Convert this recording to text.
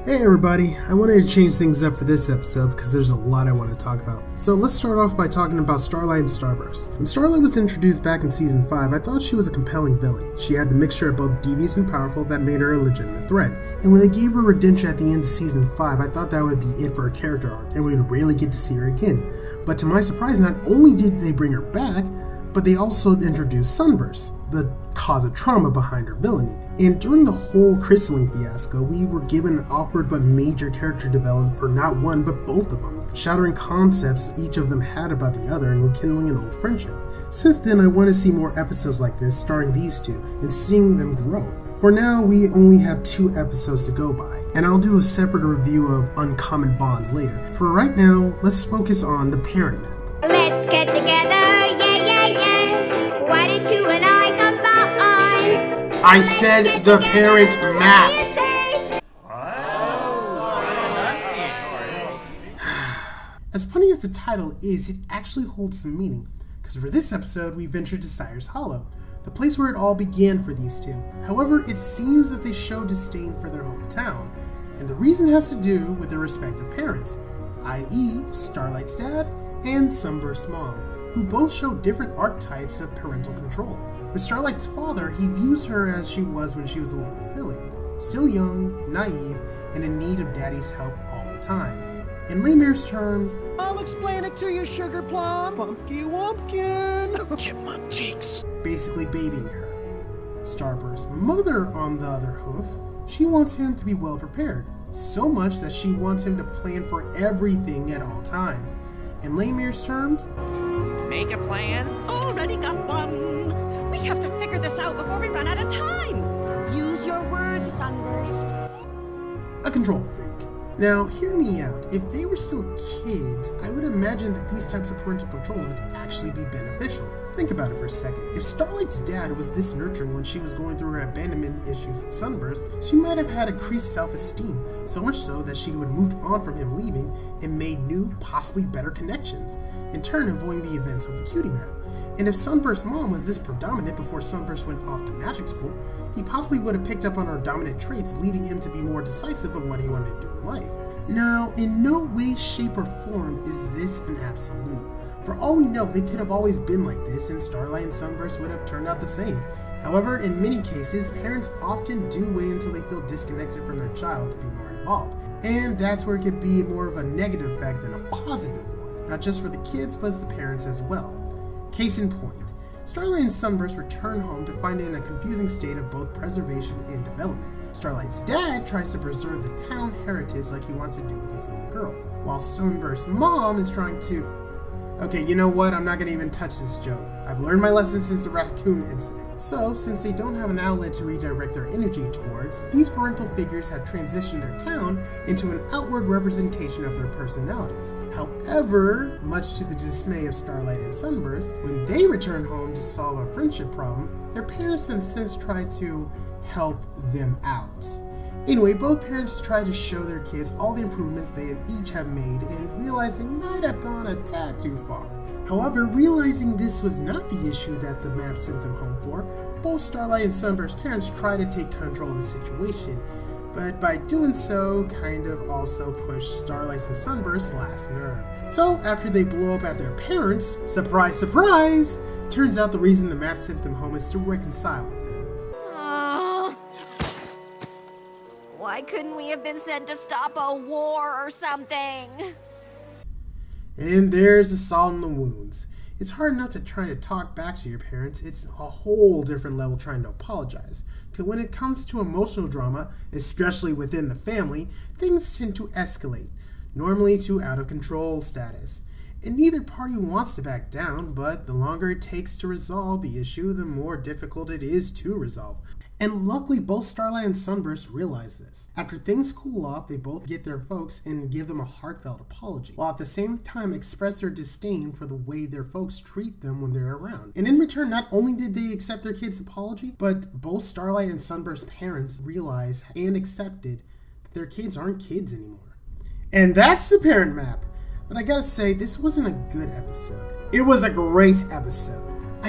Hey everybody, I wanted to change things up for this episode because there's a lot I want to talk about. So let's start off by talking about Starlight and Starburst. When Starlight was introduced back in Season 5, I thought she was a compelling villain. She had the mixture of both devious and powerful that made her a legitimate threat. And when they gave her redemption at the end of Season 5, I thought that would be it for her character arc, and we would rarely get to see her again. But to my surprise, not only did they bring her back, but they also introduced Sunburst, the cause of trauma behind her villainy. And during the whole Crystalline fiasco, we were given awkward but major character development for not one but both of them, shattering concepts each of them had about the other and rekindling an old friendship. Since then, I want to see more episodes like this starring these two and seeing them grow. For now, we only have 2 episodes to go by, and I'll do a separate review of Uncommon Bonds later. For right now, let's focus on the parent map. Let's get together, yeah. Why did you and I combine? I said the parent map. As funny as the title is, it actually holds some meaning, because for this episode, we ventured to Sire's Hollow, the place where it all began for these two. However, it seems that they show disdain for their hometown, and the reason has to do with their respective parents, i.e. Starlight's dad and Sunburst's mom, who both show different archetypes of parental control. With Starlight's father, he views her as she was when she was a little filly, still young, naive, and in need of daddy's help all the time. In Lemire's terms, I'll explain it to you, Sugar Plum. Pumpkin Wumpkin. Chipmunk cheeks. basically babying her. Starburst's mother, on the other hoof, she wants him to be well prepared, so much that she wants him to plan for everything at all times. In Lemire's terms, Make a plan. Already got one. We have to figure this out before we run out of time. Use your words, Sunburst. a control freak. Now, hear me out. If they were still kids, I would imagine that these types of parental controls would actually be beneficial. Think about it for a second. If Starlight's dad was this nurturing when she was going through her abandonment issues with Sunburst, she might have had increased self-esteem, so much so that she would have moved on from him leaving and made new, possibly better connections, in turn avoiding the events of the cutie map. And if Sunburst's mom was this predominant before Sunburst went off to magic school, he possibly would have picked up on her dominant traits, leading him to be more decisive of what he wanted to do in life. Now, in no way, shape, or form is this an absolute. For all we know, they could have always been like this, and Starlight and Sunburst would have turned out the same. However, in many cases, parents often do wait until they feel disconnected from their child to be more involved. And that's where it could be more of a negative effect than a positive one, not just for the kids, but as the parents as well. Case in point, Starlight and Sunburst return home to find it in a confusing state of both preservation and development. Starlight's dad tries to preserve the town heritage like he wants to do with his little girl, while Sunburst's mom is trying to... Okay, you know what? I'm not going to even touch this joke. I've learned my lesson since the raccoon incident. So, since they don't have an outlet to redirect their energy towards, these parental figures have transitioned their town into an outward representation of their personalities. However, much to the dismay of Starlight and Sunburst, when they return home to solve a friendship problem, their parents in a sense try to help them out. Anyway, both parents try to show their kids all the improvements they each have made and realize they might have gone a tad too far. However, realizing this was not the issue that the map sent them home for, both Starlight and Sunburst's parents try to take control of the situation, but by doing so, kind of also push Starlight's and Sunburst's last nerve. So, after they blow up at their parents, surprise, surprise, turns out the reason the map sent them home is to reconcile with them. Why couldn't we have been sent to stop a war or something? And there's the salt in the wounds. It's hard enough to try to talk back to your parents. It's a whole different level trying to apologize. Because when it comes to emotional drama, especially within the family, things tend to escalate, normally to out of control status. And neither party wants to back down, but the longer it takes to resolve the issue, the more difficult it is to resolve. And luckily, both Starlight and Sunburst realize this. After things cool off, they both get their folks and give them a heartfelt apology, while at the same time express their disdain for the way their folks treat them when they're around. And in return, not only did they accept their kid's apology, but both Starlight and Sunburst's parents realized and accepted that their kids aren't kids anymore. And that's the parent map. But I gotta say, this wasn't a good episode. It was a great episode. I